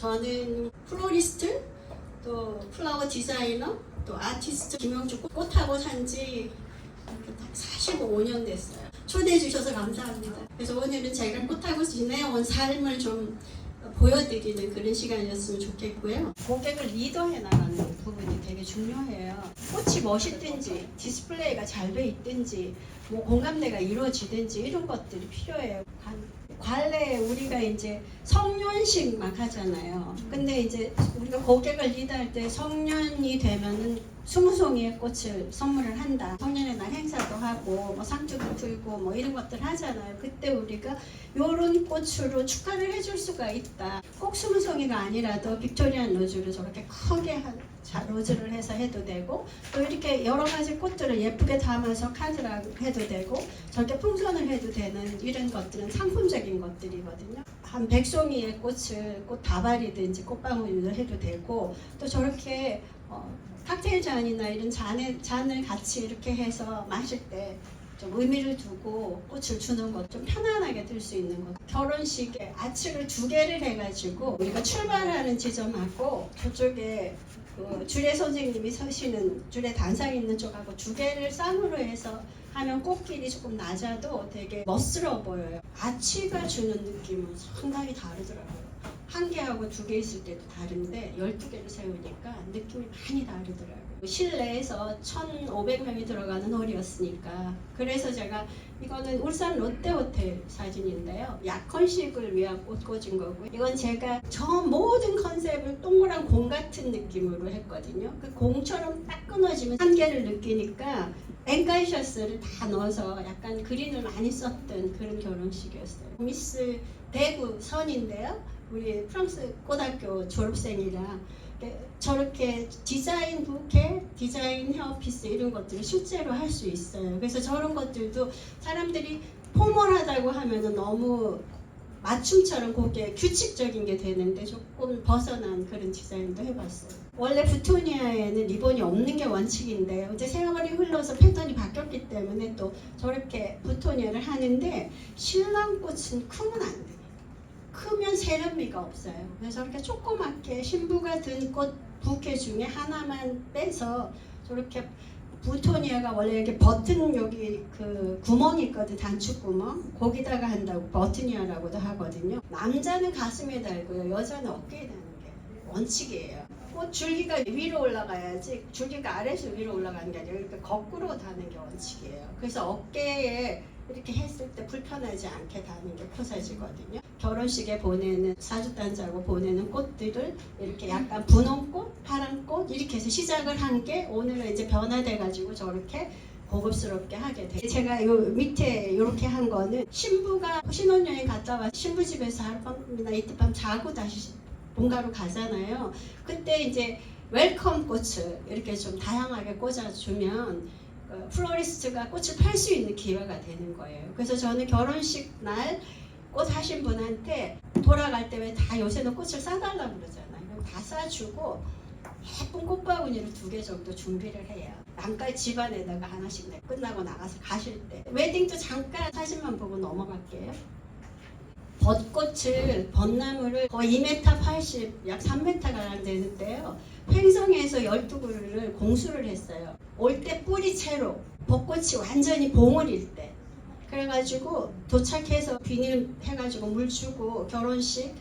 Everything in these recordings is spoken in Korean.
저는 플로리스트, 또 플라워 디자이너, 또 아티스트 김영주 꽃하고 산지 45년 됐어요. 초대해 주셔서 감사합니다. 그래서 오늘은 제가 꽃하고 지내온 삶을 좀 보여드리는 그런 시간이었으면 좋겠고요. 고객을 리더해 나가는 부분이 되게 중요해요. 꽃이 멋있든지 디스플레이가 잘 돼 있든지 뭐 공감대가 이루어지든지 이런 것들이 필요해요. 관례에 우리가 이제 성년식 막 하잖아요. 근데 이제 우리가 고객을 리드할 때 성년이 되면은 20송이의 꽃을 선물을 한다. 성년의 날 행사도 하고 뭐 상주도 풀고 뭐 이런 것들 하잖아요. 그때 우리가 요런 꽃으로 축하를 해줄 수가 있다. 꼭 20송이가 아니라도 빅토리안 로즈를 저렇게 크게 로즈를 해서 해도 되고, 또 이렇게 여러 가지 꽃들을 예쁘게 담아서 카드를 해도 되고, 저렇게 풍선을 해도 되는 이런 것들은 상품적인 것들이거든요. 한 100송이의 꽃을 꽃 다발이든지 꽃방울로 해도 되고, 또 저렇게 칵테일 잔이나 이런 잔을 같이 이렇게 해서 마실 때 좀 의미를 두고 꽃을 주는 것, 좀 편안하게 들 수 있는 것. 결혼식에 아치를 2개를 해가지고 우리가 출발하는 지점하고 저쪽에 그 주례 선생님이 서시는 주례 단상 있는 쪽하고 2개를 쌍으로 해서 하면 꽃길이 조금 낮아도 되게 멋스러워 보여요. 아치가 주는 느낌은 상당히 다르더라고요. 1개하고 2개 있을 때도 다른데 12개를 세우니까 느낌이 많이 다르더라고요. 실내에서 1,500명이 들어가는 홀이었으니까, 그래서 제가 이거는 울산 롯데호텔 사진인데요. 약혼식을 위한 꽃 꽂은 거고요. 이건 제가 저 모든 컨셉을 동그란 공 같은 느낌으로 했거든요. 그 공처럼 딱 끊어지면 한계를 느끼니까 앵가이셔스를 다 넣어서 약간 그린을 많이 썼던 그런 결혼식이었어요. 미스 대구 선인데요. 우리 프랑스 고등학교 졸업생이라 저렇게 디자인 부케, 디자인 헤어피스 이런 것들을 실제로 할 수 있어요. 그래서 저런 것들도 사람들이 포멀하다고 하면은 너무 맞춤처럼 그게 규칙적인 게 되는데 조금 벗어난 그런 디자인도 해봤어요. 원래 부토니아에는 리본이 없는 게 원칙인데요. 이제 세월이 흘러서 패턴이 바뀌었기 때문에 또 저렇게 부토니아를 하는데 신랑 꽃은 크면 안 돼요. 크면 세련미가 없어요. 그래서 이렇게 조그맣게 신부가 든 꽃 부케 중에 하나만 빼서 저렇게 부토니아가 원래 이렇게 버튼 여기 그 구멍이 있거든, 단축 구멍. 거기다가 한다고 버트니아라고도 하거든요. 남자는 가슴에 달고요, 여자는 어깨에 다는 게 원칙이에요. 꽃 줄기가 위로 올라가야지 줄기가 아래에서 위로 올라가는 게 아니라 이렇게 거꾸로 다는 게 원칙이에요. 그래서 어깨에 이렇게 했을 때 불편하지 않게 다는 게 포사지거든요. 결혼식에 보내는 사주단자고 보내는 꽃들을 이렇게 약간 분홍꽃, 파란꽃 이렇게 해서 시작을 한 게 오늘은 이제 변화돼가지고 저렇게 고급스럽게 하게 돼요. 제가 요 밑에 이렇게 한 거는 신부가 신혼여행 갔다 와 신부 집에서 하룻밤이나 이틀밤 자고 다시 본가로 가잖아요. 그때 이제 웰컴 꽃을 이렇게 좀 다양하게 꽂아주면 플로리스트가 꽃을 팔 수 있는 기회가 되는 거예요. 그래서 저는 결혼식 날 꽃 하신 분한테 돌아갈 때 왜 다 요새는 꽃을 싸달라고 그러잖아요. 그럼 다 싸주고 예쁜 꽃바구니를 2개 정도 준비를 해요. 남까지 집안에다가 하나씩 끝나고 나가서 가실 때. 웨딩도 잠깐 사진만 보고 넘어갈게요. 벚꽃을, 벚나무를 거의 2m 80, 약 3m가량 되는데요. 횡성에서 12그루를 공수를 했어요. 올 때 뿌리 채로, 벚꽃이 완전히 봉을일 때. 그래가지고 도착해서 비닐 해가지고 물 주고 결혼식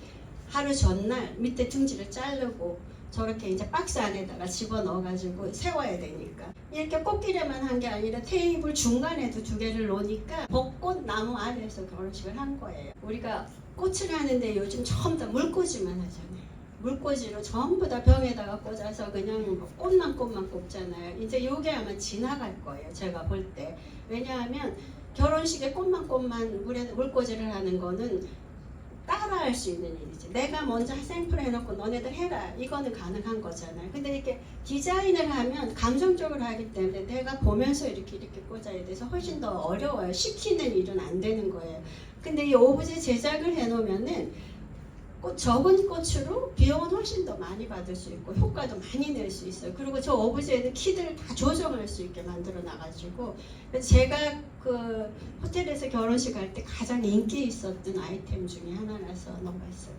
하루 전날 밑에 둥지를 자르고 저렇게 이제 박스 안에다가 집어넣어가지고 세워야 되니까 이렇게 꽃길에만 한 게 아니라 테이블 중간에도 2개를 놓으니까 벚꽃 나무 아래에서 결혼식을 한 거예요. 우리가 꽃을 하는데 요즘 전부 다 물꽂이만 하잖아요. 물꽂이로 전부 다 병에다가 꽂아서 그냥 꽃만 꼽잖아요. 이제 요게 아마 지나갈 거예요, 제가 볼 때. 왜냐하면 결혼식에 꽃만 물꽂이를 하는 거는 따라할 수 있는 일이지. 내가 먼저 샘플 해놓고 너네들 해라, 이거는 가능한 거잖아요. 근데 이렇게 디자인을 하면 감정적으로 하기 때문에 내가 보면서 이렇게 꽂아야 돼서 훨씬 더 어려워요. 시키는 일은 안 되는 거예요. 근데 이 오브제 제작을 해놓으면은 적은 꽃으로 비용은 훨씬 더 많이 받을 수 있고 효과도 많이 낼 수 있어요. 그리고 저 오브제는 키들을 다 조정할 수 있게 만들어 놔가지고 제가 그 호텔에서 결혼식 할 때 가장 인기 있었던 아이템 중에 하나라서 넘어갔어요.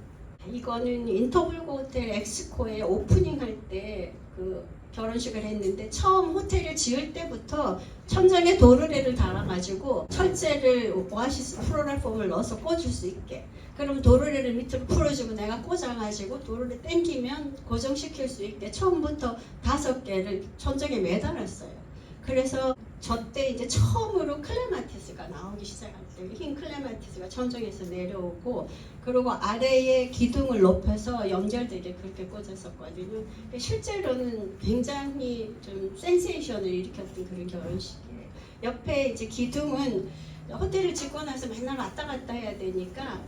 이거는 인터블고 호텔 엑스코에 오프닝 할 때 그 결혼식을 했는데 처음 호텔을 지을 때부터 천장에 도르래를 달아가지고 철제를 오아시스 플로럴 폼을 넣어서 꽂을 수 있게, 그럼 도르래를 밑으로 풀어주고 내가 꽂아가지고 도르래 당기면 고정시킬 수 있게 처음부터 5개를 천장에 매달았어요. 그래서 저 때 이제 처음으로 클레마티스가 나오기 시작할 때 흰 클레마티스가 천정에서 내려오고, 그리고 아래에 기둥을 높여서 연결되게 그렇게 꽂았었거든요. 실제로는 굉장히 좀 센세이션을 일으켰던 그런 결혼식이에요. 옆에 이제 기둥은 호텔을 짓고 나서 맨날 왔다 갔다 해야 되니까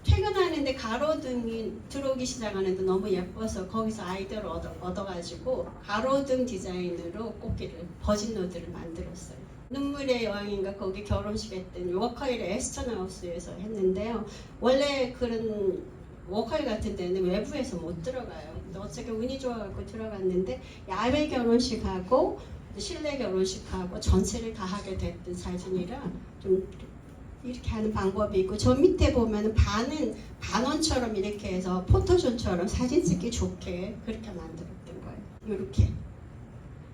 퇴근하는데 가로등이 들어오기 시작하는데 너무 예뻐서 거기서 아이디어를 얻어가지고 가로등 디자인으로 꽃길을 버진로드를 만들었어요. 눈물의 여왕인가 거기 결혼식 했던 워커힐의 에스턴하우스에서 했는데요. 원래 그런 워커힐 같은 데는 외부에서 못 들어가요. 근데 어떻게 운이 좋아갖고 들어갔는데 야외 결혼식하고 실내 결혼식하고 전체를 다 하게 됐던 사진이라 좀 이렇게 하는 방법이 있고, 저 밑에 보면 반은 반원처럼 이렇게 해서 포토존처럼 사진 찍기 좋게 그렇게 만들었던 거예요. 이렇게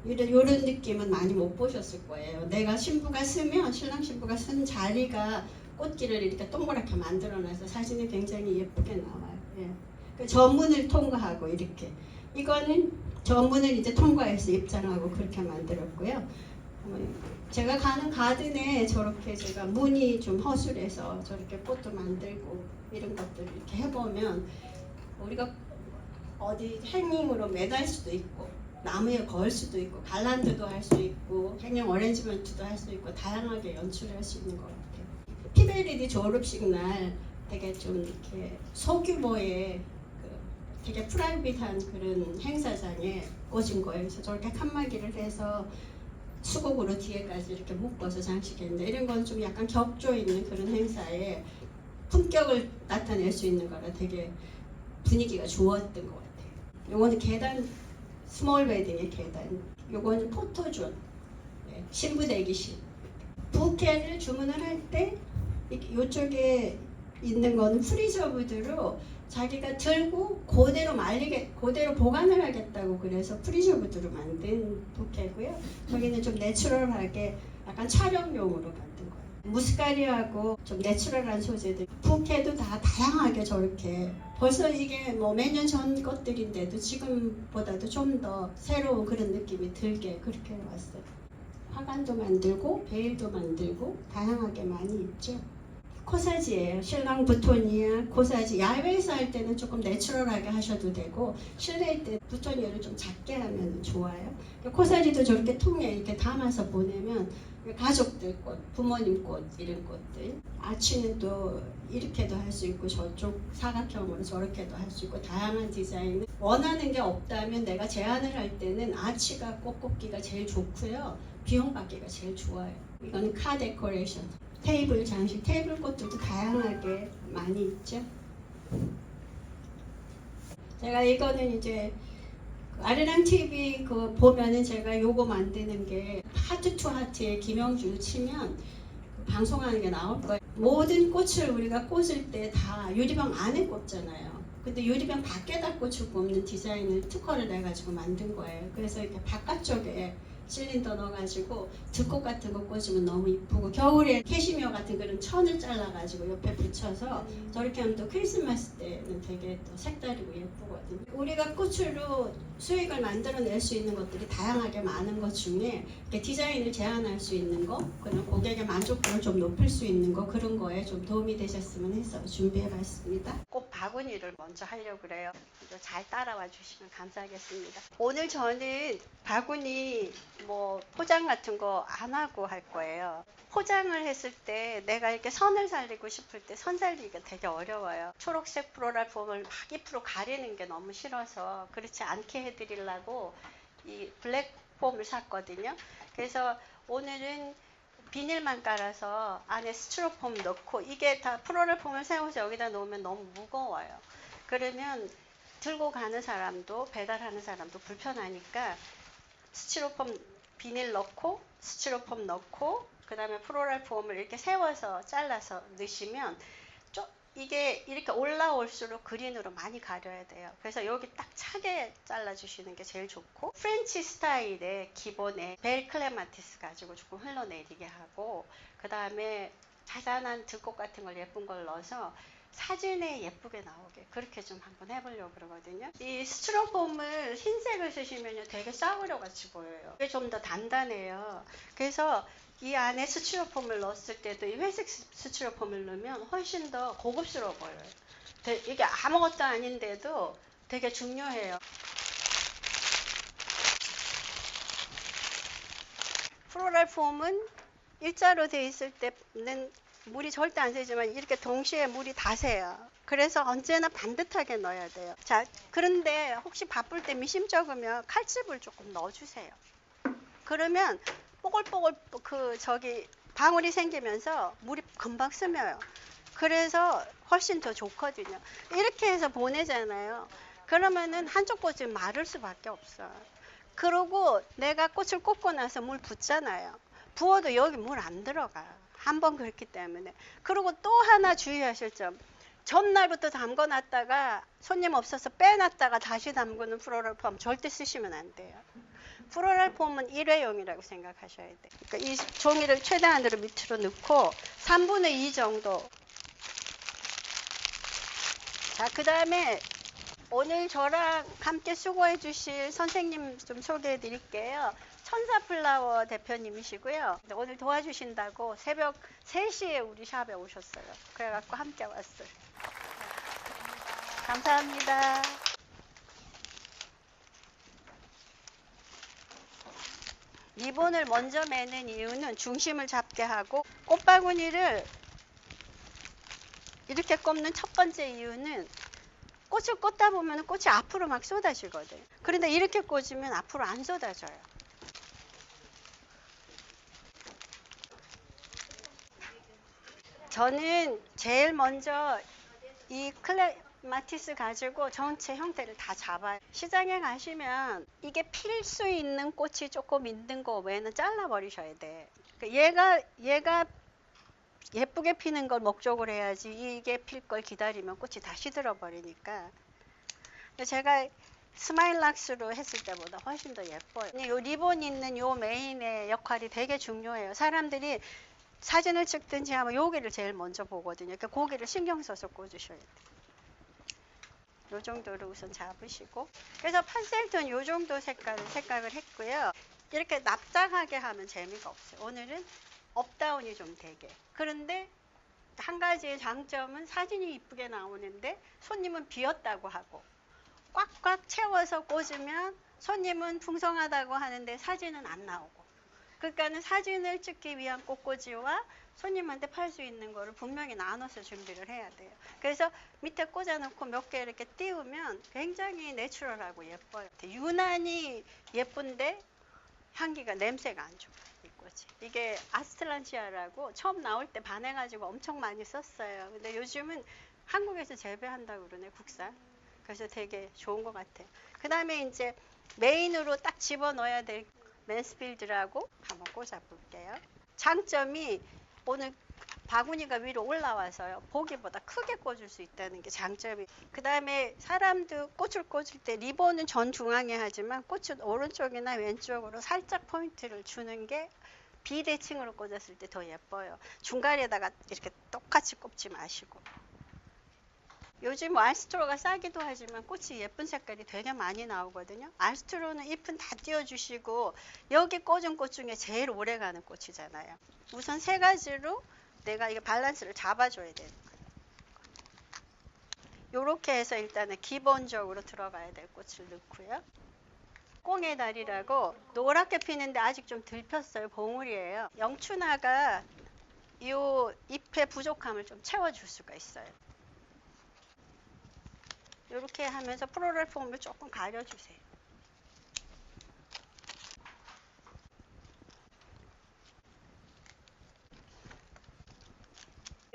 이런 느낌은 많이 못 보셨을 거예요. 내가 신부가 쓰면 신랑 신부가 쓴 자리가 꽃길을 이렇게 동그랗게 만들어놔서 사진이 굉장히 예쁘게 나와요. 예. 그 전문을 통과하고 이렇게, 이거는 전문을 이제 통과해서 입장하고 그렇게 만들었고요. 제가 가는 가든에 저렇게 제가 무늬 좀 허술해서 저렇게 꽃도 만들고 이런 것들 이렇게 해보면 우리가 어디 행잉으로 매달 수도 있고 나무에 걸 수도 있고 갈란드도 할 수 있고 행잉 어레인지먼트도 할 수 있고 다양하게 연출할 수 있는 것 같아요. 피베리디 졸업식 날 되게 좀 이렇게 소규모의 되게 프라이빗한 그런 행사장에 꽂은 거예요. 그래서 저렇게 칸막이를 해서 수국으로 뒤에까지 이렇게 묶어서 장식했는데, 이런 건 좀 약간 격조 있는 그런 행사에 품격을 나타낼 수 있는 거라 되게 분위기가 좋았던 것 같아요. 요거는 계단, 스몰 웨딩의 계단. 요거는 포토존, 신부 대기실. 부케를 주문을 할 때 이쪽에 있는 거는 프리저브드로 자기가 들고 그대로 보관을 하겠다고 그래서 프리저브드로 만든 부케고요. 저기는 좀 내추럴하게 약간 촬영용으로 만든 거예요. 무스카리하고 좀 내추럴한 소재들. 부케도 다 다양하게 저렇게, 벌써 이게 뭐 몇 년 전 것들인데도 지금보다도 좀 더 새로운 그런 느낌이 들게 그렇게 왔어요. 화관도 만들고 베일도 만들고 다양하게 많이 있죠. 코사지예요. 신랑 부토니아 코사지. 야외에서 할 때는 조금 내추럴하게 하셔도 되고 실내일 때 부토니아를 좀 작게 하면 좋아요. 코사지도 저렇게 통에 이렇게 담아서 보내면 가족들 꽃, 부모님 꽃 이런 꽃들. 아치는 또 이렇게도 할 수 있고 저쪽 사각형으로 저렇게도 할 수 있고 다양한 디자인. 원하는 게 없다면 내가 제안을 할 때는 아치가 꽃 꽂기가 제일 좋고요. 비용 받기가 제일 좋아요. 이거는 카 데코레이션. 테이블 장식, 테이블 꽃들도 다양하게 많이 있죠. 제가 이거는 이제 아르랑 TV 그 보면은 제가 요거 만드는 게 하트 투 하트에 김영주 치면 방송하는 게 나올 거예요. 모든 꽃을 우리가 꽂을 때 다 유리병 안에 꽂잖아요. 근데 유리병 밖에다 꽂을 꼽는 디자인을 특허를 내가지고 만든 거예요. 그래서 이렇게 바깥쪽에 실린더 넣어가지고 들꽃 같은 거 꽂으면 너무 이쁘고, 겨울에 캐시미어 같은 그런 천을 잘라가지고 옆에 붙여서 저렇게 하면 또 크리스마스 때는 되게 또 색다르고 예쁘거든요. 우리가 꽃으로 수익을 만들어낼 수 있는 것들이 다양하게 많은 것 중에 이렇게 디자인을 제안할 수 있는 거, 그런 고객의 만족도를 좀 높일 수 있는 거, 그런 거에 좀 도움이 되셨으면 해서 준비해봤습니다. 꽃 바구니를 먼저 하려고 그래요. 잘 따라와 주시면 감사하겠습니다. 오늘 저는 바구니 뭐 포장 같은 거 안 하고 할 거예요. 포장을 했을 때 내가 이렇게 선을 살리고 싶을 때 선 살리기가 되게 어려워요. 초록색 플로럴 폼을 막 잎으로 가리는 게 너무 싫어서 그렇지 않게 해드리려고 이 블랙 폼을 샀거든요. 그래서 오늘은 비닐만 깔아서 안에 스티로폼 넣고, 이게 다 플로럴 폼을 세워서 여기다 놓으면 너무 무거워요. 그러면 들고 가는 사람도 배달하는 사람도 불편하니까 스티로폼 비닐 넣고 스티로폼 넣고 그 다음에 플로럴 폼을 이렇게 세워서 잘라서 넣으시면 이게 이렇게 올라올수록 그린으로 많이 가려야 돼요. 그래서 여기 딱 차게 잘라주시는 게 제일 좋고, 프렌치 스타일의 기본에 벨 클레마티스 가지고 조금 흘러내리게 하고, 그 다음에 자잘한 들꽃 같은 걸 예쁜 걸 넣어서 사진에 예쁘게 나오게 그렇게 좀 한번 해보려고 그러거든요. 이 스티로폼을 흰색을 쓰시면 되게 싸구려 같이 보여요. 이게 좀 더 단단해요. 그래서 이 안에 스티로폼을 넣었을 때도 이 회색 스티로폼을 넣으면 훨씬 더 고급스러워 보여요. 이게 아무것도 아닌데도 되게 중요해요. 플로럴 폼은 일자로 돼 있을 때는 물이 절대 안 새지만 이렇게 동시에 물이 다 새요. 그래서 언제나 반듯하게 넣어야 돼요. 자, 그런데 혹시 바쁠 때 미심쩍으면 칼집을 조금 넣어주세요. 그러면 뽀글뽀글 방울이 생기면서 물이 금방 스며요. 그래서 훨씬 더 좋거든요. 이렇게 해서 보내잖아요. 그러면은 한쪽 꽃이 마를 수밖에 없어요. 그러고 내가 꽃을 꽂고 나서 물 붓잖아요. 부어도 여기 물 안 들어가요. 한번 그렇기 때문에. 그리고 또 하나 주의하실 점. 전날부터 담궈놨다가 손님 없어서 빼놨다가 다시 담그는 플로럴 폼 절대 쓰시면 안 돼요. 플로럴 폼은 일회용이라고 생각하셔야 돼요. 그러니까 이 종이를 최대한으로 밑으로 넣고 3분의 2 정도. 자, 그 다음에 오늘 저랑 함께 수고해 주실 선생님 좀 소개해 드릴게요. 천사플라워 대표님이시고요. 오늘 도와주신다고 새벽 3시에 우리 샵에 오셨어요. 그래갖고 함께 왔어요. 감사합니다. 리본을 먼저 매는 이유는 중심을 잡게 하고, 꽃바구니를 이렇게 꼽는 첫 번째 이유는 꽃을 꽂다 보면 꽃이 앞으로 막 쏟아지거든요. 그런데 이렇게 꽂으면 앞으로 안 쏟아져요. 저는 제일 먼저 이 클레마티스 가지고 전체 형태를 다 잡아요. 시장에 가시면 이게 필 수 있는 꽃이 조금 있는 거 외에는 잘라버리셔야 돼. 얘가 예쁘게 피는 걸 목적으로 해야지 이게 필 걸 기다리면 꽃이 다 시들어버리니까. 제가 스마일락스로 했을 때보다 훨씬 더 예뻐요. 이 리본 있는 요 메인의 역할이 되게 중요해요. 사람들이 사진을 찍든지 하면 여기를 제일 먼저 보거든요. 그러니까 고기를 신경 써서 꽂으셔야 돼요. 요 정도로 우선 잡으시고, 그래서 판셀톤 요 정도 색깔을 했고요. 이렇게 납작하게 하면 재미가 없어요. 오늘은 업다운이 좀 되게. 그런데 한 가지의 장점은 사진이 이쁘게 나오는데 손님은 비었다고 하고, 꽉꽉 채워서 꽂으면 손님은 풍성하다고 하는데 사진은 안 나오고. 그러니까는 사진을 찍기 위한 꽃꽂이와 손님한테 팔 수 있는 거를 분명히 나눠서 준비를 해야 돼요. 그래서 밑에 꽂아놓고 몇 개 이렇게 띄우면 굉장히 내추럴하고 예뻐요. 유난히 예쁜데 향기가 냄새가 안 좋아요. 이 꽃이. 이게 아스트란시아라고 처음 나올 때 반해가지고 엄청 많이 썼어요. 근데 요즘은 한국에서 재배한다고 그러네, 국산. 그래서 되게 좋은 것 같아요. 그 다음에 이제 메인으로 딱 집어넣어야 될 맨스필드라고 한번 꽂아볼게요. 장점이 오늘 바구니가 위로 올라와서요. 보기보다 크게 꽂을 수 있다는 게 장점이. 그 다음에 사람도 꽃을 꽂을 때 리본은 전 중앙에 하지만 꽃은 오른쪽이나 왼쪽으로 살짝 포인트를 주는 게 비대칭으로 꽂았을 때 더 예뻐요. 중간에다가 이렇게 똑같이 꼽지 마시고. 요즘 알스트로가 싸기도 하지만 꽃이 예쁜 색깔이 되게 많이 나오거든요. 알스트로는 잎은 다 띄워주시고 여기 꽂은 꽃 중에 제일 오래가는 꽃이잖아요. 우선 3가지로 내가 이게 밸런스를 잡아줘야 되는 거예요. 이렇게 해서 일단은 기본적으로 들어가야 될 꽃을 넣고요. 꽁의 달이라고 노랗게 피는데 아직 좀 덜 폈어요. 봉우리예요. 영춘화가 이 잎의 부족함을 좀 채워줄 수가 있어요. 이렇게 하면서 플로럴 폼을 조금 가려주세요.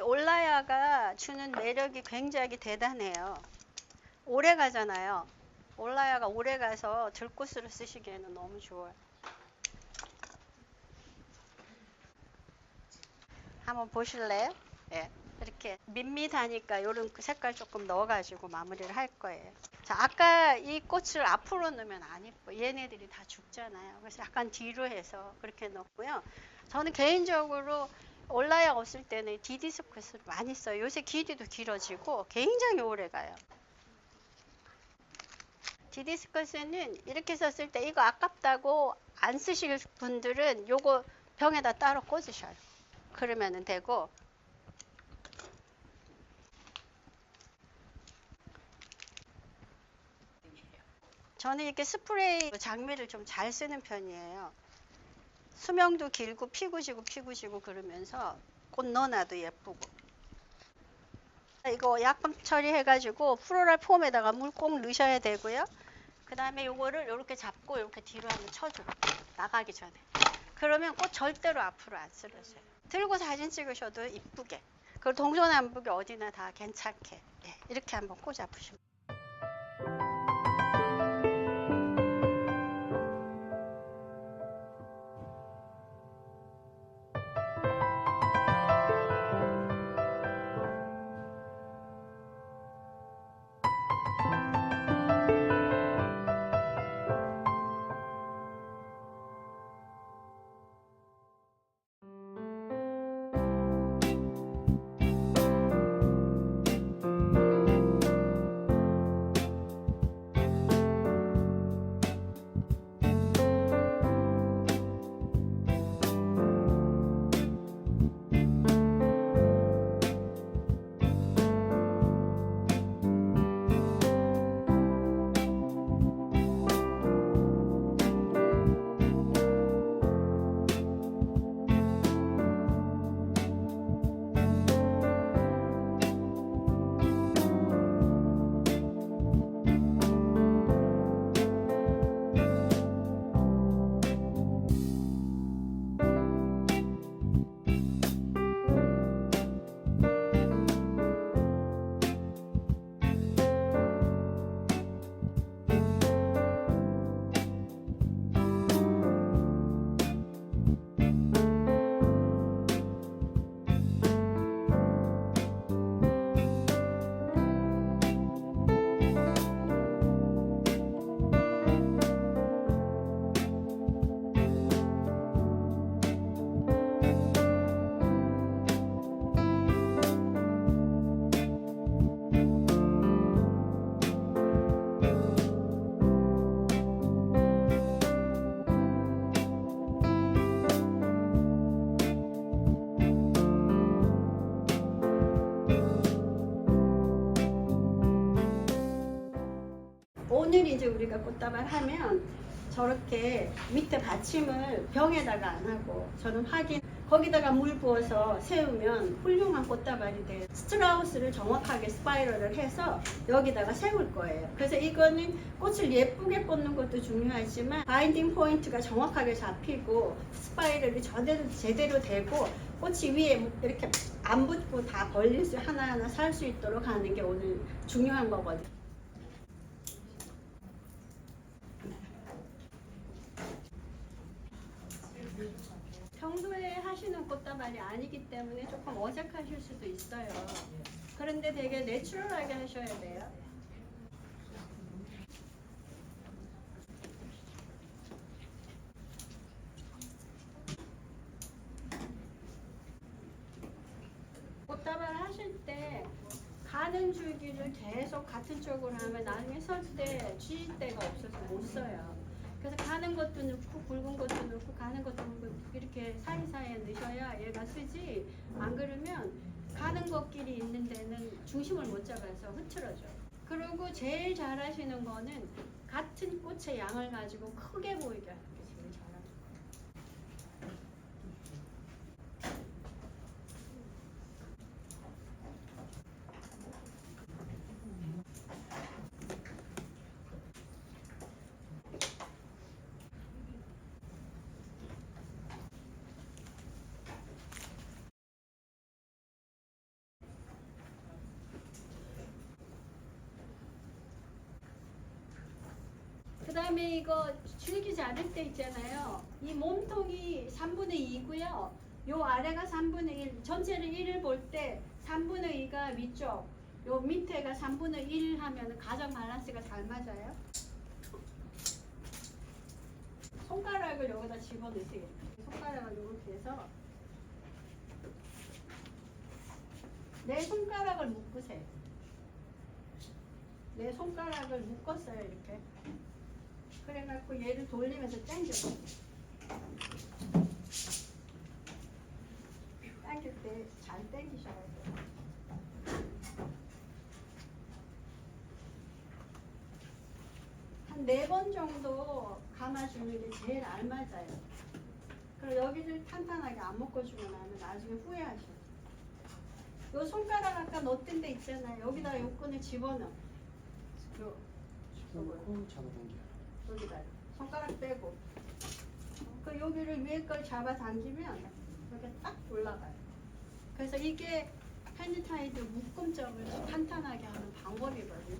올라야가 주는 매력이 굉장히 대단해요. 오래 가잖아요. 올라야가 오래 가서 들꽃으로 쓰시기에는 너무 좋아요. 한번 보실래요? 예. 이렇게 밋밋하니까 이런 색깔 조금 넣어가지고 마무리를 할 거예요. 자, 아까 이 꽃을 앞으로 넣으면 안 예뻐. 얘네들이 다 죽잖아요. 그래서 약간 뒤로 해서 그렇게 넣고요. 저는 개인적으로 올라야 없을 때는 디디스커스를 많이 써요. 요새 길이도 길어지고 굉장히 오래 가요. 디디스커스는 이렇게 썼을 때 이거 아깝다고 안 쓰실 분들은 요거 병에다 따로 꽂으셔요. 그러면 되고, 저는 이렇게 스프레이 장미를 좀 잘 쓰는 편이에요. 수명도 길고 피고 지고 그러면서 꽃 넣어놔도 예쁘고. 이거 약품 처리해가지고 플로랄 폼에다가 물 꼭 넣으셔야 되고요. 그 다음에 요거를 이렇게 잡고 이렇게 뒤로 한번 쳐줘. 나가기 전에. 그러면 꽃 절대로 앞으로 안 쓰러져요. 들고 사진 찍으셔도 이쁘게. 그리고 동서남북에 어디나 다 괜찮게. 예, 이렇게 한번 꽂아 보시면. 오늘 이제 우리가 꽃다발 하면 저렇게 밑에 받침을 병에다가 안 하고 저는 거기다가 물 부어서 세우면 훌륭한 꽃다발이 돼요. 스트라우스를 정확하게 스파이럴을 해서 여기다가 세울 거예요. 그래서 이거는 꽃을 예쁘게 꽂는 것도 중요하지만 바인딩 포인트가 정확하게 잡히고 스파이럴이 제대로 되고 꽃이 위에 이렇게 안 붙고 다 벌릴 수 하나하나 살 수 있도록 하는 게 오늘 중요한 거거든요. 평소에 하시는 꽃다발이 아니기 때문에 조금 어색하실 수도 있어요. 그런데 되게 내추럴하게 하셔야 돼요. 꽃다발 하실 때 가는 줄기를 계속 같은 쪽으로 하면 나중에 설 때 쥐일 데가 없어서 못 써요. 그래서 가는 것도 넣고 굵은 것도 넣고 가는 것도 넣고 이렇게 사이사이에 넣으셔야 얘가 쓰지, 안 그러면 가는 것끼리 있는 데는 중심을 못 잡아서 흐트러져요. 그리고 제일 잘하시는 거는 같은 꽃의 양을 가지고 크게 보이게 하는 게 제일 잘하는 거예요. 그 다음에 이거 줄기 자를 때 있잖아요. 이 몸통이 3분의 2고요. 요 아래가 3분의 1, 전체를 1을 볼 때 3분의 2가 위쪽, 요 밑에가 3분의 1 하면 가정 밸런스가 잘 맞아요. 손가락을 여기다 집어넣으세요. 손가락을 이렇게 해서 내 손가락을 묶으세요. 내 손가락을 묶었어요, 이렇게. 그래갖고 얘를 돌리면서 당겨요. 당길 때 잘 당기셔야 돼요. 한 4번 정도 감아주는 게 제일 알맞아요. 그리고 여기를 탄탄하게 안 묶어주고 나면 나중에 후회하셔요. 요 손가락 아까 넣었던 데 있잖아요. 여기다 요끈을 집어넣어. 집어넣고 잡아당겨. 여기다 손가락 빼고 그 여기를 위에 걸 잡아당기면 이렇게 딱 올라가요. 그래서 이게 페니타이드 묶음점을 탄탄하게 하는 방법이거든요.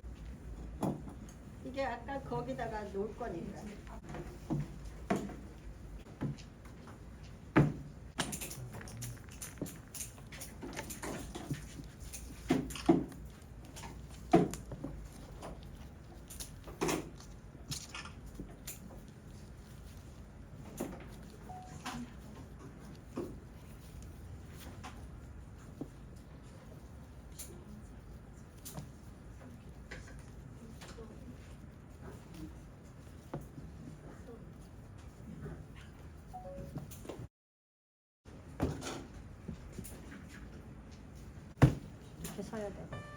이게 아까 거기다가 놓을 거니까. 이렇게 서야 돼.